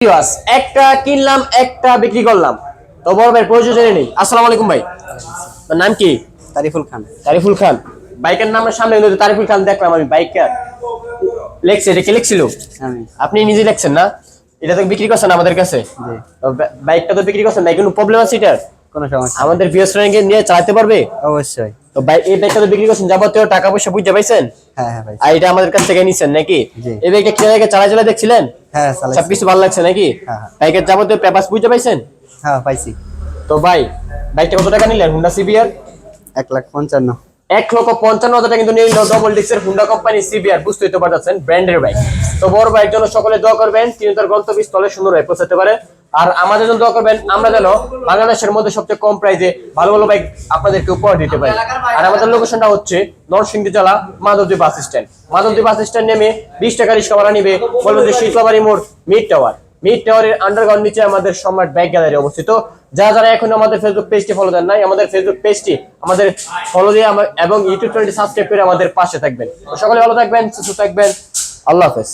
Viewers, একটা কিনলাম একটা বিক্রি করলাম। তো বড় ভাই প্রয়োজন নেই। আসসালামু আলাইকুম ভাই। আপনার নাম কি? তারিফুল খান। তারিফুল খান। বাইকের নামের সামনে কিন্তু তারিফুল খান দেখলাম আমি। বাইকটা লেখছে, এটা কে লিখছিল? আমি। আপনি নিজে লেখছেন না? এটা তো বিক্রি করছেন আমাদের কাছে। জি। তো বাইকটা তো বিক্রি করছেন, নাই কোনো প্রবলেম আছে এটার? কোনো সমস্যা নেই। আমাদের ভিউয়ার্স কে নিয়ে চালাতে পারবে? অবশ্যই। তো এই বাইকটা তো বিক্রি করছেন, যাবতীয় টাকা পয়সা বুঝতে পাইছেন? হ্যাঁ হ্যাঁ ভাই। আর এটা আমাদের কাছ থেকে নিছেন নাকি? জি। এই বাইকটা কিনে রেখে চালা দেখছিলেন? হ্যাঁ চালাই। সবকিছু ভালো লাগছে নাকি? হ্যাঁ, হ্যাঁ। বাইকের যাবতীয় পেপারস বুঝতে পাইছেন? হ্যাঁ পাইছি। তো ভাই, বাইকটা কত টাকা নিলেন? Honda CBR 1,55,000। 1,55,000 টাকা কিন্তু নিয়ে নিল ডবল ডিক্সের হুন্ডা কোম্পানি সিবিআর। বুঝতেই তো পারছেন, ব্র্যান্ডের বাইক। তো বড় ভাইয়ের জন্য সকলে দোয়া করবেন, তিনি তার গন্তব্যস্থলে সুন্দরভাবে পৌঁছাতে পারে। আর আমাদের জন্য দোয়া করবেন, আমরা যেন বাংলাদেশের মধ্যে সবচেয়ে কম প্রাইসে ভালো ভালো বাইক আপনাদেরকে উপহার দিতে পারি। আর আমাদের লোকেশনটা হচ্ছে নরসিংদী জেলা Madhabdi bus stand. Madhabdi bus stand নেমে 20 টাকা রিক্সা ভাড়া নিবে, বলবেন যে শীতলাবাড়ি মোড় মিড টাওয়ার। মিড টাওয়ারের আন্ডারগ্রাউন্ড নিচে আমাদের সম্রাট বাইক গ্যালারি অবস্থিত। যারা এখন আমাদের ফেসবুক পেজটি ফলো দেন নাই, আমাদের ফেসবুক পেজটি আমাদের ফলো দিয়ে এবং ইউটিউব চ্যানেলটি সাবস্ক্রাইব করে আমাদের পাশে থাকবেন। সকলে ভালো থাকবেন, সুস্থ থাকবেন। আল্লাহ হাফেজ।